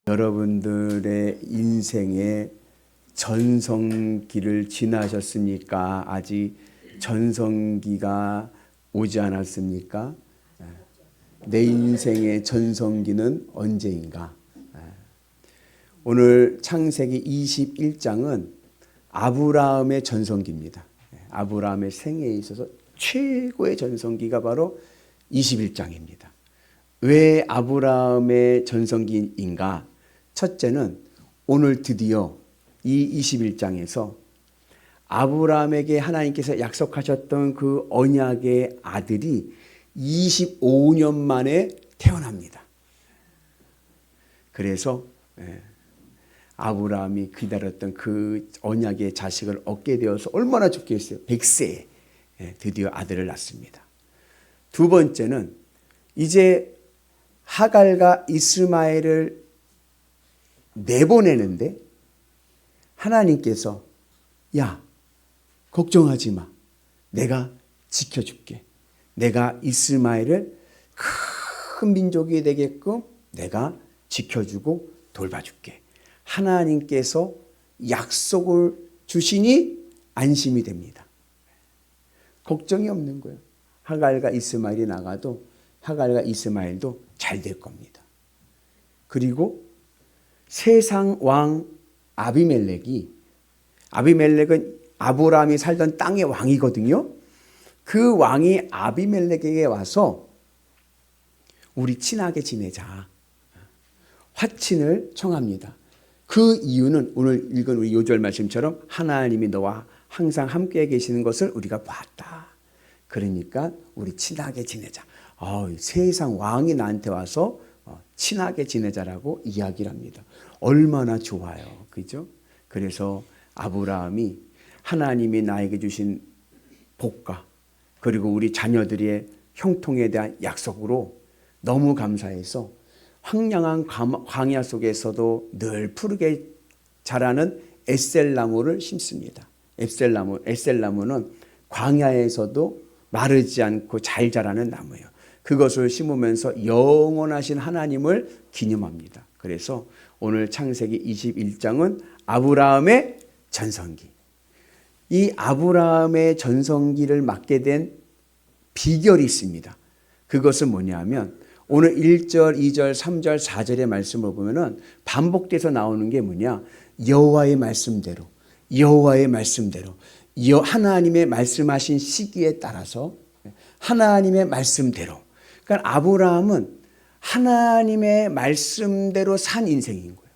여러분들의 인생의 전성기를 지나셨습니까? 아직 전성기가 오지 않았습니까? 내 인생의 전성기는 언제인가? 오늘 창세기 21장은 아브라함의 전성기입니다. 아브라함의 생애에 있어서 최고의 전성기가 바로 21장입니다. 왜 아브라함의 전성기인가? 첫째는 오늘 드디어 이 21장에서 아브라함에게 하나님께서 약속하셨던 그 언약의 아들이 25년 만에 태어납니다. 그래서 아브라함이 기다렸던 그 언약의 자식을 얻게 되어서 얼마나 좋겠어요. 100세에 드디어 아들을 낳습니다. 두 번째는 이제 하갈과 이스마엘을 내보내는데 하나님께서 야, 걱정하지 마. 내가 지켜줄게. 내가 이스마엘을 큰 민족이 되게끔 내가 지켜주고 돌봐줄게. 하나님께서 약속을 주시니 안심이 됩니다. 걱정이 없는 거예요. 하갈과 이스마엘이 나가도 하갈과 이스마엘도 잘 될 겁니다. 그리고 세상 왕 아비멜렉은 아브라함이 살던 땅의 왕이거든요. 그 왕이 아비멜렉에게 와서 우리 친하게 지내자. 화친을 청합니다. 그 이유는 오늘 읽은 우리 요절 말씀처럼 하나님이 너와 항상 함께 계시는 것을 우리가 봤다. 그러니까 우리 친하게 지내자. 세상 왕이 나한테 와서 친하게 지내자라고 이야기를 합니다. 얼마나 좋아요. 그죠? 그래서 아브라함이 하나님이 나에게 주신 복과 그리고 우리 자녀들의 형통에 대한 약속으로 너무 감사해서 황량한 광야 속에서도 늘 푸르게 자라는 에셀나무를 심습니다. 에셀나무는 광야에서도 마르지 않고 잘 자라는 나무예요. 그것을 심으면서 영원하신 하나님을 기념합니다. 그래서 오늘 창세기 21장은 아브라함의 전성기. 이 아브라함의 전성기를 맞게 된 비결이 있습니다. 그것은 뭐냐면 오늘 1절, 2절, 3절, 4절의 말씀을 보면은 반복돼서 나오는 게 뭐냐? 여호와의 말씀대로 하나님의 말씀하신 시기에 따라서 하나님의 말씀대로. 그러니까 아브라함은 하나님의 말씀대로 산 인생인 거예요.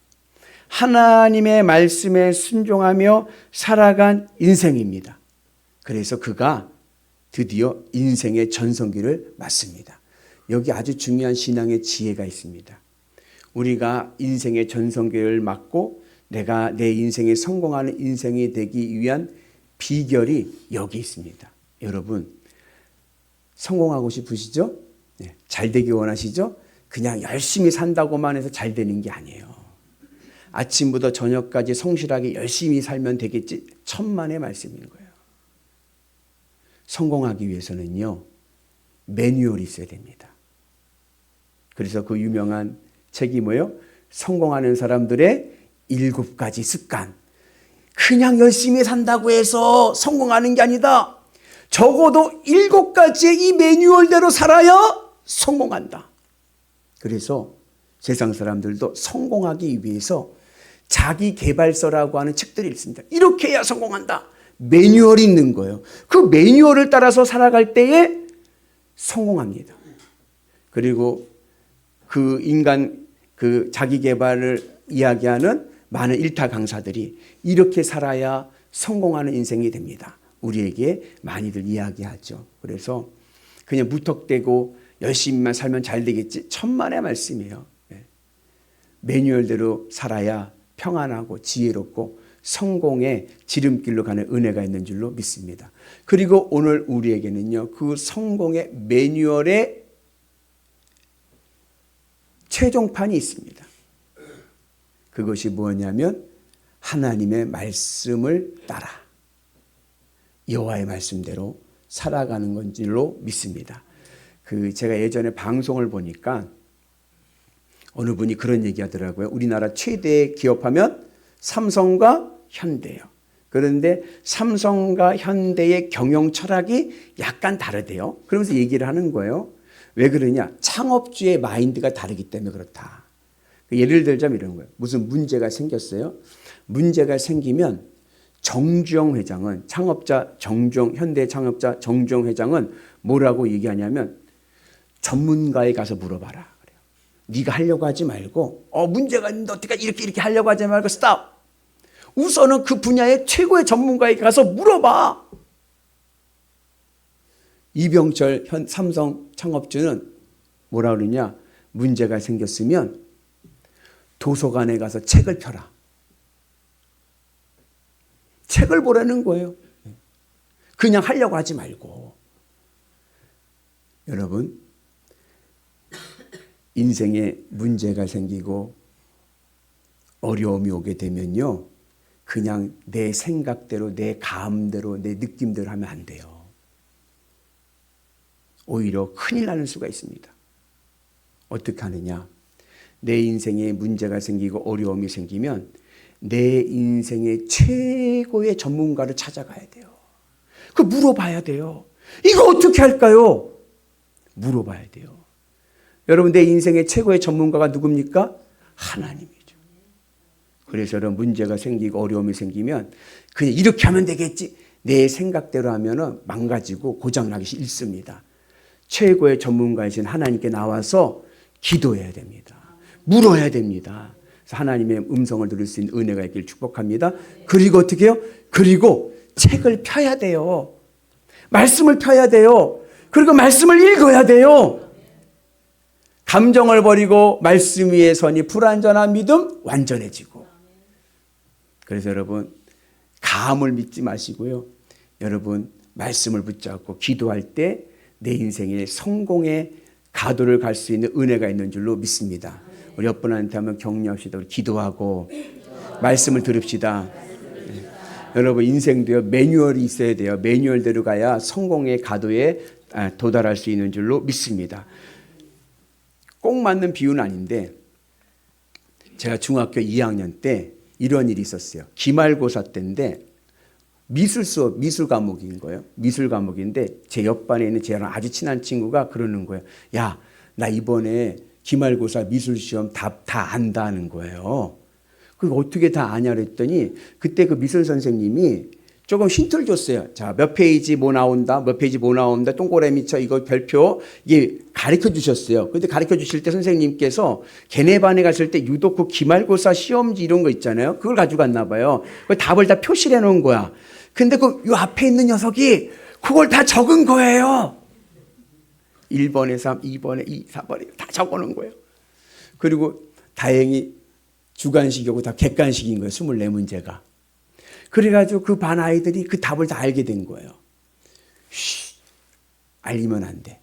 하나님의 말씀에 순종하며 살아간 인생입니다. 그래서 그가 드디어 인생의 전성기를 맞습니다. 여기 아주 중요한 신앙의 지혜가 있습니다. 우리가 인생의 전성기를 맞고 내가 내 인생에 성공하는 인생이 되기 위한 비결이 여기 있습니다. 여러분, 성공하고 싶으시죠? 잘 되기 원하시죠? 그냥 열심히 산다고만 해서 잘 되는 게 아니에요. 아침부터 저녁까지 성실하게 열심히 살면 되겠지. 천만의 말씀인 거예요. 성공하기 위해서는요, 매뉴얼이 있어야 됩니다. 그래서 그 유명한 책이 뭐예요? 성공하는 사람들의 7가지 습관. 그냥 열심히 산다고 해서 성공하는 게 아니다. 적어도 7가지의 이 매뉴얼대로 살아야 성공한다. 그래서 세상 사람들도 성공하기 위해서 자기 개발서라고 하는 책들이 있습니다. 이렇게 해야 성공한다. 매뉴얼이 있는 거예요. 그 매뉴얼을 따라서 살아갈 때에 성공합니다. 그리고 그 인간 자기 개발을 이야기하는 많은 일타 강사들이 이렇게 살아야 성공하는 인생이 됩니다. 우리에게 많이들 이야기하죠. 그래서 그냥 무턱대고 열심히만 살면 잘 되겠지. 천만의 말씀이에요. 매뉴얼대로 살아야 평안하고 지혜롭고 성공의 지름길로 가는 은혜가 있는 줄로 믿습니다. 그리고 오늘 우리에게는요, 그 성공의 매뉴얼의 최종판이 있습니다. 그것이 뭐냐면 하나님의 말씀을 따라 여호와의 말씀대로 살아가는 건 줄로 믿습니다. 제가 예전에 방송을 보니까 어느 분이 그런 얘기 하더라고요. 우리나라 최대의 기업하면 삼성과 현대예요. 그런데 삼성과 현대의 경영 철학이 약간 다르대요. 그러면서 얘기를 하는 거예요. 왜 그러냐? 창업주의 마인드가 다르기 때문에 그렇다. 예를 들자면 이런 거예요. 무슨 문제가 생겼어요. 문제가 생기면 정주영 회장은 창업자 정주영, 현대 창업자 정주영 회장은 뭐라고 얘기하냐면 전문가에 가서 물어봐라. 그래요. 네가 하려고 하지 말고 문제가 있는데 어떻게 이렇게 하려고 하지 말고 스탑. 우선은 그 분야의 최고의 전문가에게 가서 물어봐. 이병철 삼성 창업주는 뭐라 그러냐? 문제가 생겼으면 도서관에 가서 책을 펴라. 책을 보라는 거예요. 그냥 하려고 하지 말고. 여러분, 인생에 문제가 생기고 어려움이 오게 되면요, 그냥 내 생각대로, 내 감대로, 내 느낌대로 하면 안 돼요. 오히려 큰일 나는 수가 있습니다. 어떻게 하느냐? 내 인생에 문제가 생기고 어려움이 생기면 내 인생의 최고의 전문가를 찾아가야 돼요. 그 물어봐야 돼요. 이거 어떻게 할까요? 물어봐야 돼요. 여러분, 내 인생의 최고의 전문가가 누굽니까? 하나님이죠. 그래서 여러분, 문제가 생기고 어려움이 생기면 그냥 이렇게 하면 되겠지. 내 생각대로 하면 망가지고 고장나기 싫습니다. 최고의 전문가이신 하나님께 나와서 기도해야 됩니다. 물어야 됩니다. 그래서 하나님의 음성을 들을 수 있는 은혜가 있기를 축복합니다. 그리고 어떻게 해요? 그리고 책을 펴야 돼요. 말씀을 펴야 돼요. 그리고 말씀을 읽어야 돼요. 감정을 버리고 말씀 위에 서니 불완전한 믿음 완전해지고. 그래서 여러분, 감을 믿지 마시고요. 여러분, 말씀을 붙잡고 기도할 때 내 인생의 성공의 가도를 갈 수 있는 은혜가 있는 줄로 믿습니다. 우리 옆분한테 한번 격려합시다. 우리 기도하고 말씀을 들읍시다. 네. 여러분, 인생도요, 매뉴얼이 있어야 돼요. 매뉴얼대로 가야 성공의 가도에 도달할 수 있는 줄로 믿습니다. 꼭 맞는 비유는 아닌데, 제가 중학교 2학년 때 이런 일이 있었어요. 기말고사 때인데 미술 수업, 미술 과목인 거예요. 미술 과목인데 제 옆반에 있는 저랑 아주 친한 친구가 그러는 거예요. 야, 나 이번에 기말고사 미술 시험 답 다 안다는 거예요. 그거 어떻게 다 아냐 그랬더니 그때 그 미술 선생님이 조금 힌트를 줬어요. 자, 몇 페이지 뭐 나온다, 몇 페이지 뭐 나온다, 동그라미 쳐, 이거 별표, 이게 가르쳐 주셨어요. 근데 가르쳐 주실 때 선생님께서 걔네 반에 갔을 때 유독 그 기말고사 시험지 이런 거 있잖아요. 그걸 가지고 갔나 봐요. 그 답을 다 표시를 해 놓은 거야. 근데 그 요 앞에 있는 녀석이 그걸 다 적은 거예요. 1번에 3, 2번에 2, 4번에 다 적어 놓은 거예요. 그리고 다행히 주관식이고 다 객관식인 거예요. 24문제가. 그래가지고 그 반 아이들이 그 답을 다 알게 된 거예요. 알리면 안 돼.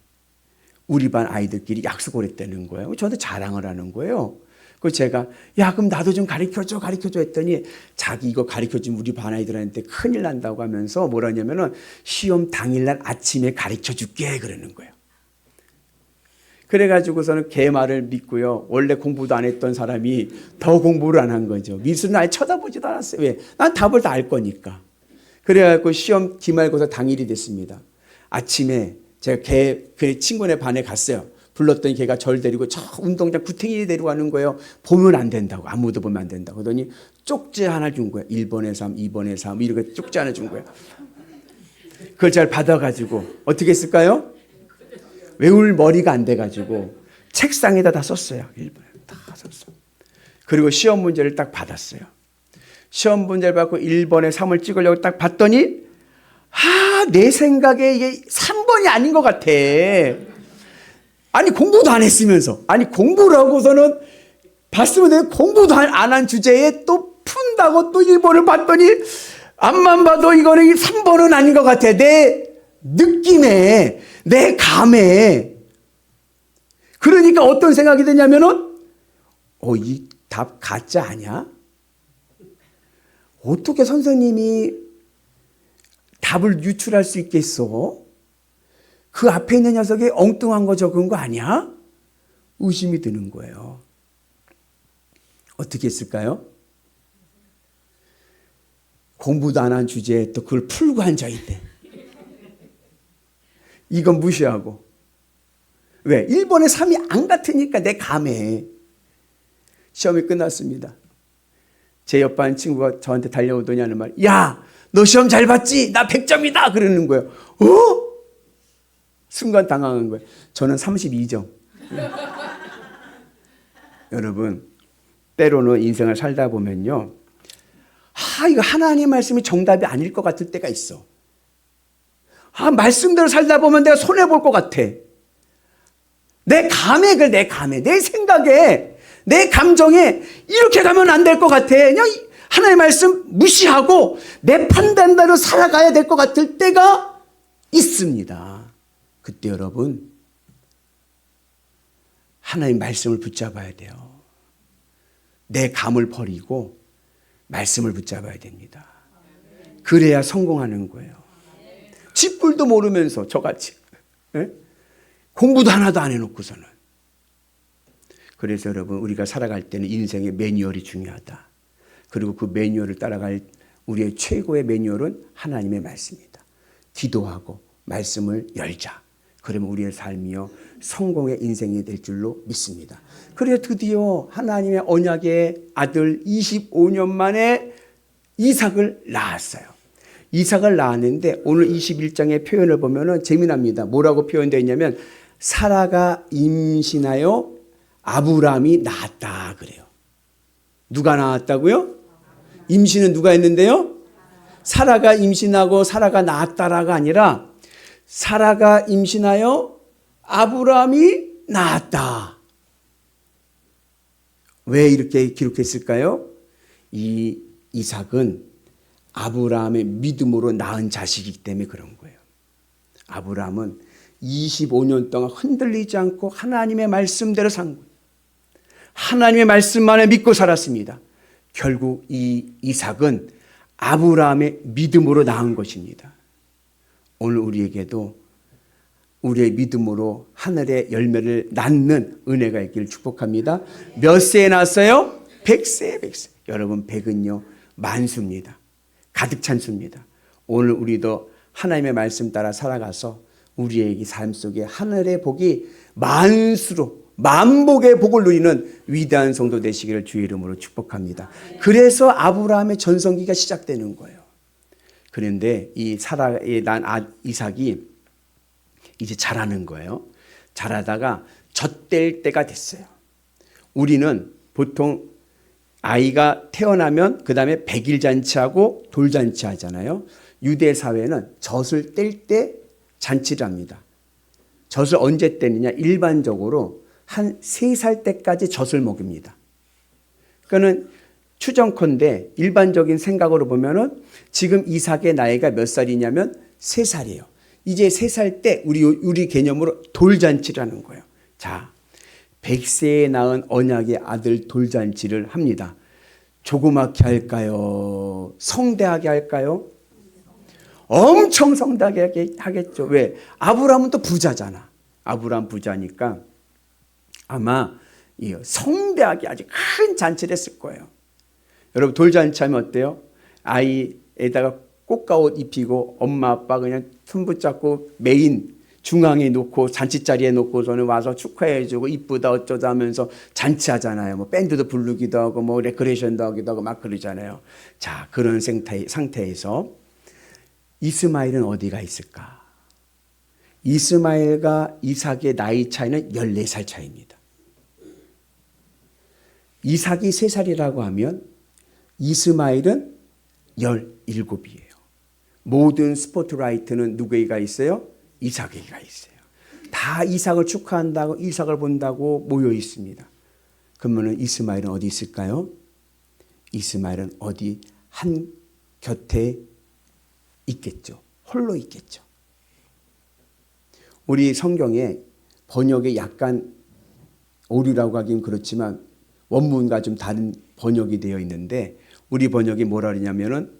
우리 반 아이들끼리 약속을 했다는 거예요. 저한테 자랑을 하는 거예요. 그래서 제가 야, 그럼 나도 좀 가르쳐줘 했더니 자기 이거 가르쳐주면 우리 반 아이들한테 큰일 난다고 하면서 뭐라 하냐면은 시험 당일날 아침에 가르쳐줄게 그러는 거예요. 그래가지고서는 걔 말을 믿고요. 원래 공부도 안 했던 사람이 더 공부를 안 한 거죠. 미술은 아예 쳐다보지도 않았어요. 왜? 난 답을 다 알 거니까. 그래가지고 시험 기말고사 당일이 됐습니다. 아침에 제가 그 친구네 반에 갔어요. 불렀더니 걔가 절 데리고 저 운동장 구탱이 데리고 가는 거예요. 보면 안 된다고. 아무도 보면 안 된다고. 그러더니 쪽지 하나 준 거예요. 1번에 3, 2번에 3 이렇게 쪽지 하나 준 거예요. 그걸 잘 받아가지고 어떻게 했을까요? 외울 머리가 안 돼가지고 책상에다 다 썼어요. 1번에 다 썼어. 그리고 시험 문제를 딱 받았어요. 시험 문제를 받고 1번에 3을 찍으려고 딱 봤더니 내 생각에 이게 3번이 아닌 것 같아. 아니 공부도 안 했으면서. 아니 공부를 하고서는 봤으면 내가 공부도 안 한 주제에 또 푼다고 또 1번을 봤더니 앞만 봐도 이거는 3번은 아닌 것 같아. 내 느낌에, 내 감에. 그러니까 어떤 생각이 드냐면은 이 답 가짜 아니야? 어떻게 선생님이 답을 유출할 수 있겠어? 그 앞에 있는 녀석이 엉뚱한 거 적은 거 아니야? 의심이 드는 거예요. 어떻게 했을까요? 공부도 안 한 주제에 또 그걸 풀고 앉아있대. 이건 무시하고. 왜? 1번에 3이 안 같으니까 내 감에. 시험이 끝났습니다. 제 옆 반 친구가 저한테 달려오더니 하는 말, 야, 너 시험 잘 봤지? 나 100점이다! 그러는 거예요. 어? 순간 당황한 거예요. 저는 32점. 여러분, 때로는 인생을 살다 보면요, 이거 하나님 말씀이 정답이 아닐 것 같을 때가 있어. 말씀대로 살다 보면 내가 손해볼 것 같아. 내 감에, 내 생각에, 내 감정에 이렇게 가면 안 될 것 같아. 그냥 하나님의 말씀 무시하고 내 판단대로 살아가야 될 것 같을 때가 있습니다. 그때 여러분, 하나님의 말씀을 붙잡아야 돼요. 내 감을 버리고 말씀을 붙잡아야 됩니다. 그래야 성공하는 거예요. 쥐뿔도 모르면서 저같이 공부도 하나도 안 해놓고서는. 그래서 여러분, 우리가 살아갈 때는 인생의 매뉴얼이 중요하다. 그리고 그 매뉴얼을 따라갈 우리의 최고의 매뉴얼은 하나님의 말씀이다. 기도하고 말씀을 열자. 그러면 우리의 삶이요 성공의 인생이 될 줄로 믿습니다. 그래서 드디어 하나님의 언약의 아들 25년 만에 이삭을 낳았어요. 이삭을 낳았는데 오늘 21장의 표현을 보면 재미납니다. 뭐라고 표현되어 있냐면 사라가 임신하여 아브라함이 낳았다 그래요. 누가 낳았다고요? 임신은 누가 했는데요? 사라가 임신하고 사라가 낳았다라가 아니라 사라가 임신하여 아브라함이 낳았다. 왜 이렇게 기록했을까요? 이 이삭은 아브라함의 믿음으로 낳은 자식이기 때문에 그런 거예요. 아브라함은 25년 동안 흔들리지 않고 하나님의 말씀대로 산 거예요. 하나님의 말씀만을 믿고 살았습니다. 결국 이 이삭은 아브라함의 믿음으로 낳은 것입니다. 오늘 우리에게도 우리의 믿음으로 하늘의 열매를 낳는 은혜가 있기를 축복합니다. 몇 세에 낳았어요? 100세, 100세. 여러분, 100은요 만수입니다. 가득 찬 수입니다. 오늘 우리도 하나님의 말씀 따라 살아가서 우리의 삶 속에 하늘의 복이 만수로 만복의 복을 누리는 위대한 성도 되시기를 주의 이름으로 축복합니다. 그래서 아브라함의 전성기가 시작되는 거예요. 그런데 이 사라의 난 이삭이 이제 자라는 거예요. 자라다가 젖될 때가 됐어요. 우리는 보통 아이가 태어나면 그 다음에 백일 잔치하고 돌잔치 하잖아요. 유대 사회는 젖을 뗄 때 잔치를 합니다. 젖을 언제 떼느냐? 일반적으로 한 3살 때까지 젖을 먹입니다. 그러니까는 추정컨대 일반적인 생각으로 보면은 지금 이삭의 나이가 몇 살이냐면 3살이에요. 이제 3살 때 우리 개념으로 돌잔치를 하는 거예요. 자, 100세에 낳은 언약의 아들 돌잔치를 합니다. 조그맣게 할까요? 성대하게 할까요? 엄청 성대하게 하겠죠. 왜? 아브라함은 또 부자잖아. 아브라함 부자니까 아마 성대하게 아주 큰 잔치를 했을 거예요. 여러분, 돌잔치 하면 어때요? 아이에다가 꽃가옷 입히고 엄마 아빠 그냥 손 붙잡고 메인 중앙에 놓고 잔치자리에 놓고서는 와서 축하해주고 이쁘다 어쩌다 하면서 잔치하잖아요. 뭐 밴드도 부르기도 하고 뭐 레크레이션도 하기도 하고 막 그러잖아요. 자, 그런 상태에서 이스마엘은 어디가 있을까? 이스마엘과 이삭의 나이 차이는 14살 차이입니다. 이삭이 3살이라고 하면 이스마엘은 17이에요. 모든 스포트라이트는 누구에게 있어요? 이삭에게 있어요. 다 이삭을 축하한다고 이삭을 본다고 모여 있습니다. 그러면 이스마엘은 어디 있을까요? 이스마엘은 어디 한 곁에 있겠죠. 홀로 있겠죠. 우리 성경에 번역에 약간 오류라고 하긴 그렇지만 원문과 좀 다른 번역이 되어 있는데 우리 번역이 뭐라 그러냐면은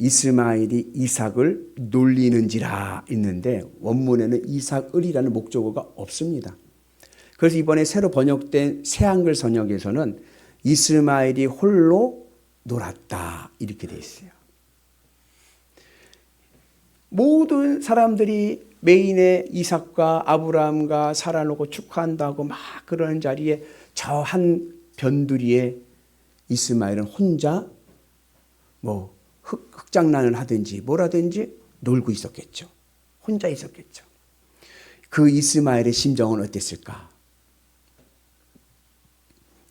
이스마엘이 이삭을 놀리는지라 있는데 원문에는 이삭을이라는 목적어가 없습니다. 그래서 이번에 새로 번역된 새한글 번역에서는 이스마엘이 홀로 놀았다. 이렇게 돼 있어요. 모든 사람들이 메인에 이삭과 아브라함과 사라놓고 축하한다고 막 그러는 자리에 저 한 변두리에 이스마엘은 혼자 뭐 흙장난을 하든지 뭐라든지 놀고 있었겠죠. 혼자 있었겠죠. 그 이스마엘의 심정은 어땠을까?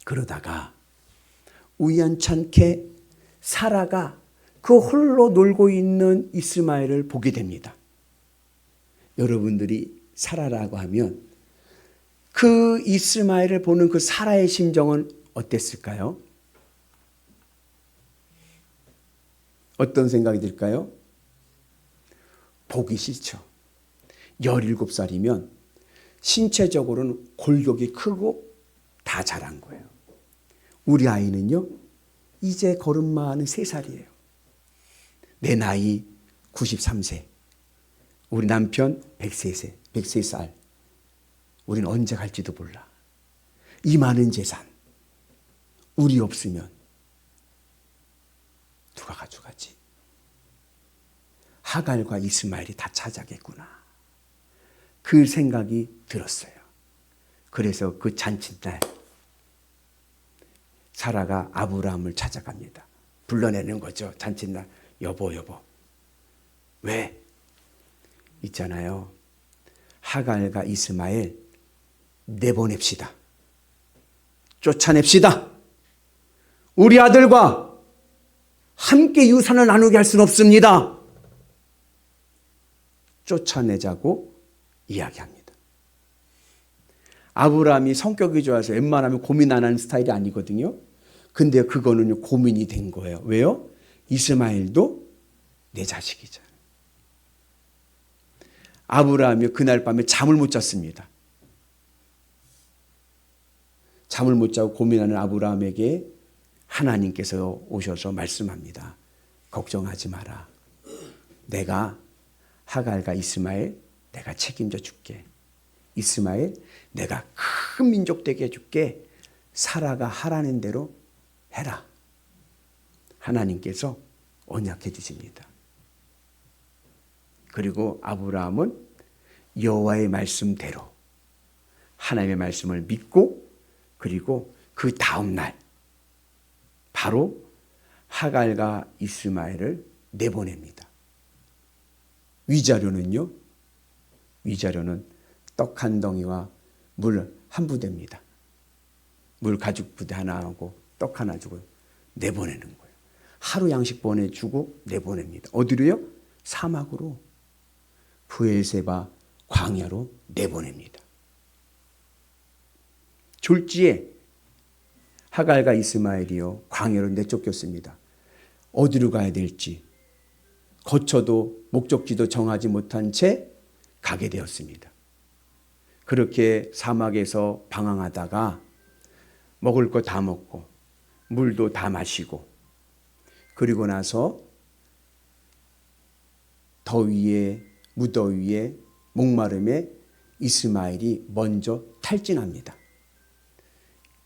그러다가 우연찮게 사라가 그 홀로 놀고 있는 이스마엘을 보게 됩니다. 여러분들이 사라라고 하면 그 이스마엘을 보는 그 사라의 심정은 어땠을까요? 어떤 생각이 들까요? 보기 싫죠. 17살이면 신체적으로는 골격이 크고 다 자란 거예요. 우리 아이는요, 이제 걸음마는 3살이에요. 내 나이 93세. 우리 남편 103살. 우리는 언제 갈지도 몰라. 이 많은 재산. 우리 없으면 누가 가져가지? 하갈과 이스마엘이 다 찾아겠구나. 그 생각이 들었어요. 그래서 그 잔칫날 사라가 아브라함을 찾아갑니다. 불러내는 거죠. 잔칫날. 여보. 왜? 있잖아요. 하갈과 이스마엘 내보냅시다. 쫓아냅시다. 우리 아들과 함께 유산을 나누게 할 수는 없습니다. 쫓아내자고 이야기합니다. 아브라함이 성격이 좋아서 웬만하면 고민 안 하는 스타일이 아니거든요. 근데 그거는 고민이 된 거예요. 왜요? 이스마엘도 내 자식이잖아요. 아브라함이 그날 밤에 잠을 못 잤습니다. 잠을 못 자고 고민하는 아브라함에게 하나님께서 오셔서 말씀합니다. 걱정하지 마라. 내가 하갈과 이스마엘 내가 책임져 줄게. 이스마엘 내가 큰 민족 되게 해줄게. 사라가 하라는 대로 해라. 하나님께서 언약해 주십니다. 그리고 아브라함은 여호와의 말씀대로 하나님의 말씀을 믿고 그리고 그 다음 날 바로 하갈과 이스마엘을 내보냅니다. 위자료는요? 위자료는 떡 한 덩이와 물 한 부대입니다. 물 가죽 부대 하나 하고 떡 하나 주고 내보내는 거예요. 하루 양식 보내주고 내보냅니다. 어디로요? 사막으로 브엘세바 광야로 내보냅니다. 졸지에 하갈과 이스마엘이요 광야로 내쫓겼습니다. 어디로 가야 될지 거쳐도 목적지도 정하지 못한 채 가게 되었습니다. 그렇게 사막에서 방황하다가 먹을 거 다 먹고 물도 다 마시고 그리고 나서 더위에 무더위에 목마름에 이스마엘이 먼저 탈진합니다.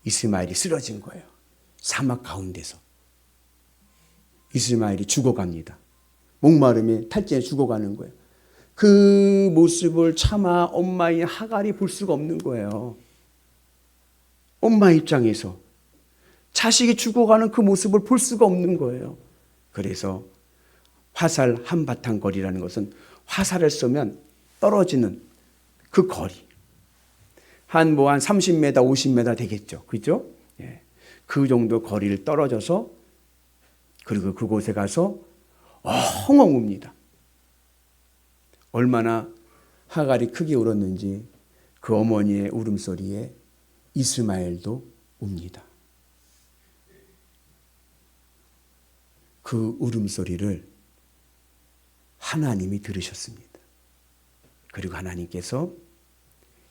이스마엘이 쓰러진 거예요. 사막 가운데서. 이스마엘이 죽어갑니다. 목마름에 탈진해 죽어가는 거예요. 그 모습을 차마 엄마인 하갈이 볼 수가 없는 거예요. 엄마 입장에서 자식이 죽어가는 그 모습을 볼 수가 없는 거예요. 그래서 화살 한바탕 거리라는 것은 화살을 쏘면 떨어지는 그 거리. 한 30m, 50m 되겠죠. 그죠? 예. 그 정도 거리를 떨어져서 그리고 그곳에 가서 엉엉 웁니다. 얼마나 하갈이 크게 울었는지 그 어머니의 울음소리에 이스마엘도 웁니다. 그 울음소리를 하나님이 들으셨습니다. 그리고 하나님께서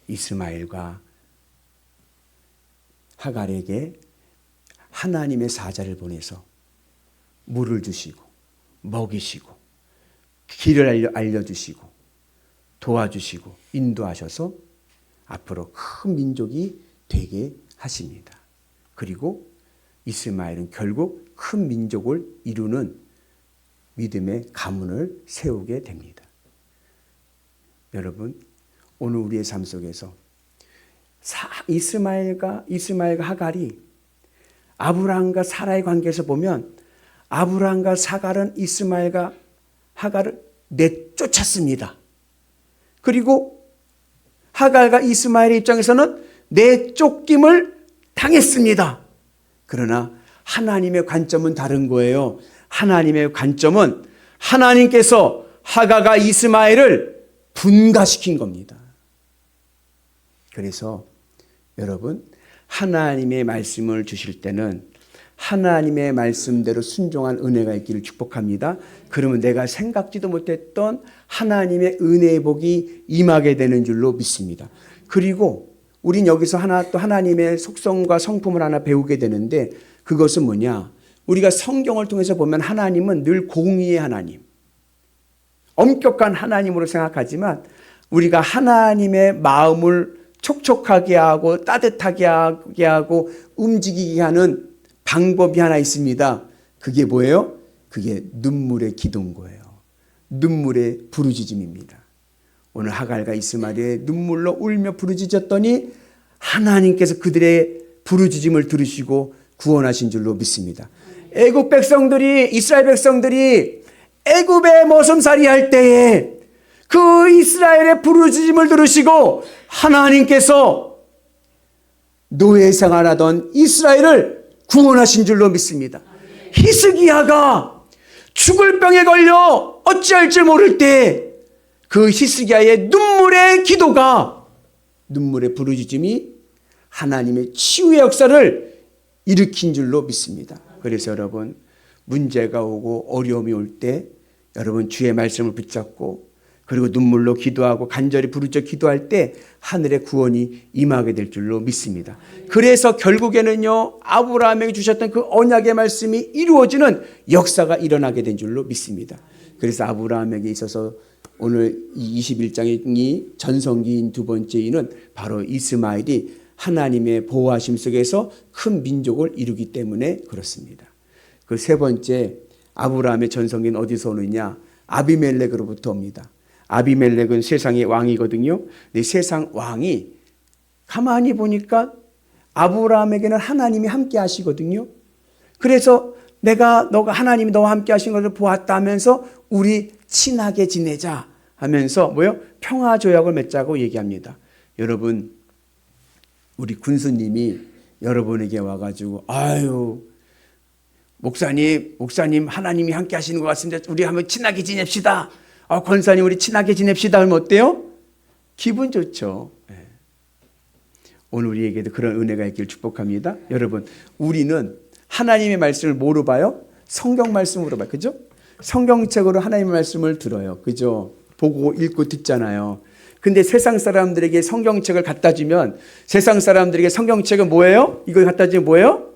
이스마엘과 하갈에게 하나님의 사자를 보내서 물을 주시고 먹이시고 길을 알려주시고 도와주시고 인도하셔서 앞으로 큰 민족이 되게 하십니다. 그리고 이스마엘은 결국 큰 민족을 이루는 믿음의 가문을 세우게 됩니다. 여러분, 오늘 우리의 삶 속에서 이스마엘과 하갈이 아브라함과 사라의 관계에서 보면 아브라함과 사갈은 이스마엘과 하갈을 내쫓았습니다. 그리고 하갈과 이스마엘의 입장에서는 내쫓김을 당했습니다. 그러나 하나님의 관점은 다른 거예요. 하나님의 관점은 하나님께서 하갈과 이스마엘을 분가시킨 겁니다. 그래서 여러분, 하나님의 말씀을 주실 때는 하나님의 말씀대로 순종한 은혜가 있기를 축복합니다. 그러면 내가 생각지도 못했던 하나님의 은혜의 복이 임하게 되는 줄로 믿습니다. 그리고 우린 여기서 또 하나님의 속성과 성품을 하나 배우게 되는데, 그것은 뭐냐? 우리가 성경을 통해서 보면 하나님은 늘 공의의 하나님, 엄격한 하나님으로 생각하지만 우리가 하나님의 마음을 촉촉하게 하고 따뜻하게 하고 움직이게 하는 방법이 하나 있습니다. 그게 뭐예요? 그게 눈물의 기도인 거예요. 눈물의 부르짖음입니다. 오늘 하갈과 이스마엘의 눈물로 울며 부르짖었더니 하나님께서 그들의 부르짖음을 들으시고 구원하신 줄로 믿습니다. 애굽 백성들이, 이스라엘 백성들이 애굽에 머슴살이 할 때에 그 이스라엘의 부르짖음을 들으시고 하나님께서 노예 생활하던 이스라엘을 구원하신 줄로 믿습니다. 히스기야가 죽을 병에 걸려 어찌할 줄 모를 때 그 히스기야의 눈물의 기도가, 눈물의 부르짖음이 하나님의 치유의 역사를 일으킨 줄로 믿습니다. 그래서 여러분, 문제가 오고 어려움이 올 때 여러분 주의 말씀을 붙잡고 그리고 눈물로 기도하고 간절히 부르짖어 기도할 때 하늘의 구원이 임하게 될 줄로 믿습니다. 그래서 결국에는요, 아브라함에게 주셨던 그 언약의 말씀이 이루어지는 역사가 일어나게 된 줄로 믿습니다. 그래서 아브라함에게 있어서 오늘 이 21장의 전성기인 두 번째 이는 바로 이스마엘이 하나님의 보호하심 속에서 큰 민족을 이루기 때문에 그렇습니다. 그 세 번째, 아브라함의 전성기는 어디서 오느냐? 아비멜렉으로부터 옵니다. 아비멜렉은 세상의 왕이거든요. 근데 세상 왕이 가만히 보니까 아브라함에게는 하나님이 함께 하시거든요. 그래서 너가 하나님이 너와 함께 하신 것을 보았다 하면서 우리 친하게 지내자 하면서 평화 조약을 맺자고 얘기합니다. 여러분, 우리 군수님이 여러분에게 와가지고 목사님 하나님이 함께 하시는 것 같습니다. 우리 한번 친하게 지냅시다. 권사님 우리 친하게 지냅시다 하면 어때요? 기분 좋죠. 오늘 우리에게도 그런 은혜가 있기를 축복합니다. 여러분, 우리는 하나님의 말씀을 뭐로 봐요? 성경 말씀으로 봐요. 그죠? 성경책으로 하나님의 말씀을 들어요. 그죠? 보고 읽고 듣잖아요. 근데 세상 사람들에게 성경책을 갖다 주면 세상 사람들에게 성경책은 뭐예요? 이걸 갖다 주면 뭐예요?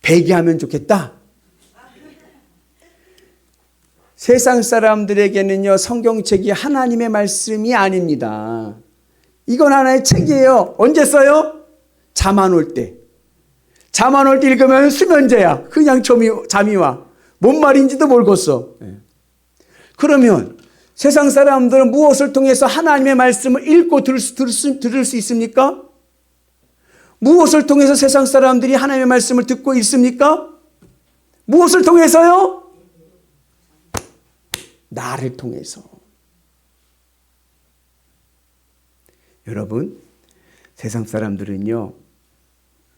배기하면 좋겠다. 세상 사람들에게는요, 성경책이 하나님의 말씀이 아닙니다. 이건 하나의 책이에요. 언제 써요? 잠 안 올 때. 잠 안 올 때 읽으면 수면제야. 그냥 잠이 와. 뭔 말인지도 모르겠어. 그러면 세상 사람들은 무엇을 통해서 하나님의 말씀을 읽고 들을 수 있습니까? 무엇을 통해서 세상 사람들이 하나님의 말씀을 듣고 있습니까? 무엇을 통해서요? 나를 통해서. 여러분, 세상 사람들은요,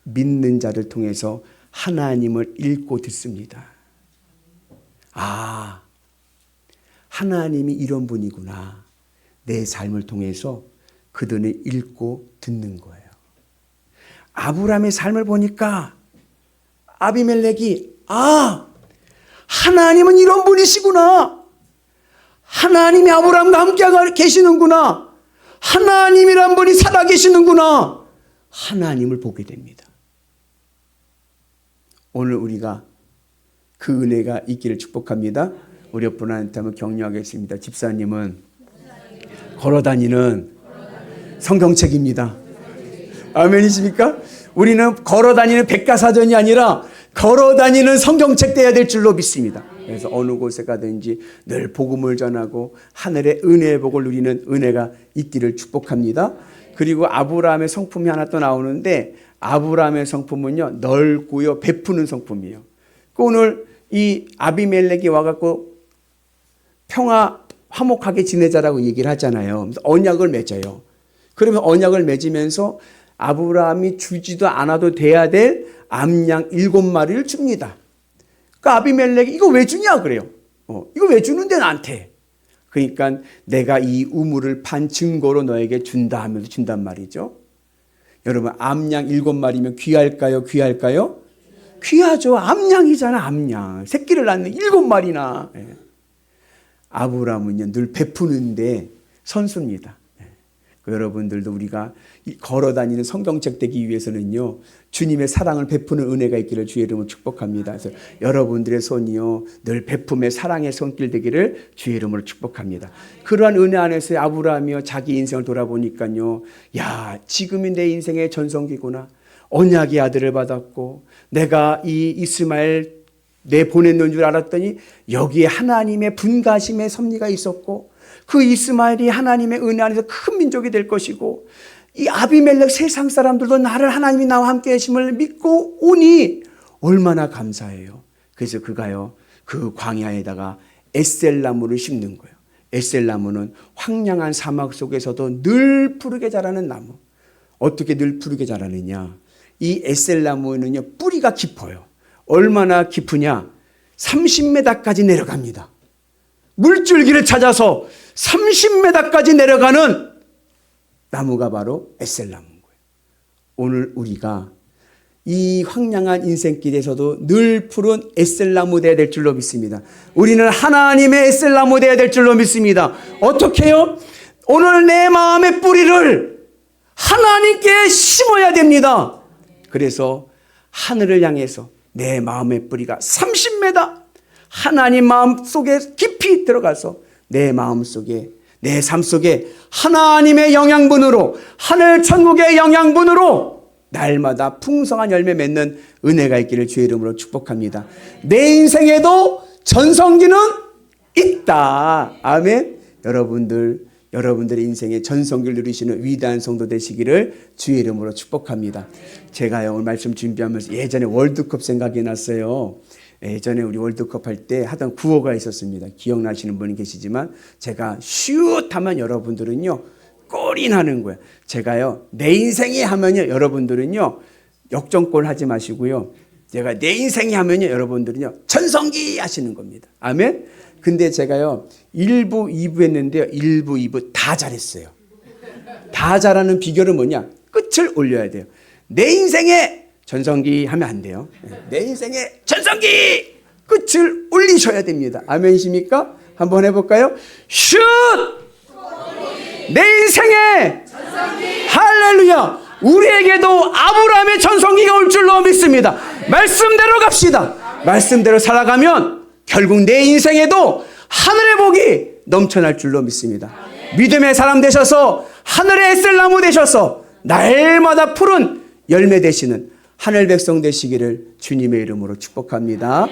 믿는 자를 통해서 하나님을 읽고 듣습니다. 하나님이 이런 분이구나. 내 삶을 통해서 그들은 읽고 듣는 거예요. 아브라함의 삶을 보니까 아비멜렉이 하나님은 이런 분이시구나. 하나님이 아브라함과 함께 계시는구나. 하나님이란 분이 살아계시는구나. 하나님을 보게 됩니다. 오늘 우리가 그 은혜가 있기를 축복합니다. 우리 옆분 한테 한번 격려하겠습니다. 집사님은 걸어다니는 성경책입니다. 아멘이십니까? 우리는 걸어다니는 백과사전이 아니라 걸어다니는 성경책 돼야 될 줄로 믿습니다. 그래서 어느 곳에 가든지 늘 복음을 전하고 하늘의 은혜의 복을 누리는 은혜가 있기를 축복합니다. 그리고 아브라함의 성품이 하나 또 나오는데, 아브라함의 성품은요, 넓고요, 베푸는 성품이에요. 오늘 이 아비멜렉이 와갖고 화목하게 지내자라고 얘기를 하잖아요. 그래서 언약을 맺어요. 그러면 언약을 맺으면서 아브라함이 주지도 않아도 돼야 될 암양 7마리를 줍니다. 그러니까 아비멜렉이 이거 왜 주냐 그래요. 이거 왜 주는데 나한테. 그러니까 내가 이 우물을 판 증거로 너에게 준다 하면서 준단 말이죠. 여러분, 암양 7마리면 귀할까요? 귀할까요? 귀하죠. 암양이잖아. 암양. 새끼를 낳는 7마리나. 아브라함은요, 늘 베푸는데 선수입니다. 여러분들도 우리가 걸어다니는 성경책 되기 위해서는요, 주님의 사랑을 베푸는 은혜가 있기를 주의 이름으로 축복합니다. 그래서 여러분들의 손이요, 늘 베품의 사랑의 손길 되기를 주의 이름으로 축복합니다. 그러한 은혜 안에서 아브라함이요, 자기 인생을 돌아보니까요, 야, 지금이 내 인생의 전성기구나. 언약의 아들을 받았고 내가 이 이스마엘 내 보냈는 줄 알았더니 여기에 하나님의 분가심의 섭리가 있었고, 그 이스마엘이 하나님의 은혜 안에서 큰 민족이 될 것이고, 이 아비멜렉 세상 사람들도 나를 하나님이 나와 함께 하심을 믿고 오니 얼마나 감사해요. 그래서 그가요, 그 광야에다가 에셀나무를 심는 거예요. 에셀나무는 황량한 사막 속에서도 늘 푸르게 자라는 나무. 어떻게 늘 푸르게 자라느냐, 이 에셀나무는요, 뿌리가 깊어요. 얼마나 깊으냐, 30m까지 내려갑니다. 물줄기를 찾아서 30m까지 내려가는 나무가 바로 에셀나무인 거예요. 오늘 우리가 이 황량한 인생길에서도 늘 푸른 에셀나무 되어야 될 줄로 믿습니다. 우리는 하나님의 에셀나무 되어야 될 줄로 믿습니다. 어떻게 해요? 오늘 내 마음의 뿌리를 하나님께 심어야 됩니다. 그래서 하늘을 향해서 내 마음의 뿌리가 30m 하나님 마음 속에 깊이 들어가서 내 마음 속에, 내 삶 속에 하나님의 영양분으로, 하늘 천국의 영양분으로 날마다 풍성한 열매 맺는 은혜가 있기를 주의 이름으로 축복합니다. 내 인생에도 전성기는 있다. 아멘. 여러분들의 인생에 전성기를 누리시는 위대한 성도 되시기를 주의 이름으로 축복합니다. 제가요, 오늘 말씀 준비하면서 예전에 월드컵 생각이 났어요. 예전에 우리 월드컵 할 때 하던 구호가 있었습니다. 기억나시는 분이 계시지만, 제가 슛 하면 여러분들은요, 골이 나는 거예요. 제가요, 내 인생이 하면요, 여러분들은요, 역전골 하지 마시고요, 제가 내 인생이 하면요, 여러분들은요, 전성기 하시는 겁니다. 아멘. 근데 제가요, 1부, 2부 했는데요, 1부, 2부 다 잘했어요. 다 잘하는 비결은 뭐냐? 끝을 올려야 돼요. 내 인생에 전성기 하면 안 돼요. 내 인생에 전성기! 끝을 올리셔야 됩니다. 아멘이십니까? 한번 해볼까요? 슛! 내 인생에 전성기! 할렐루야! 우리에게도 아브라함의 전성기가 올 줄로 믿습니다. 말씀대로 갑시다. 말씀대로 살아가면 결국 내 인생에도 하늘의 복이 넘쳐날 줄로 믿습니다. 믿음의 사람 되셔서 하늘의 에셀나무 되셔서 날마다 푸른 열매 되시는 하늘 백성 되시기를 주님의 이름으로 축복합니다.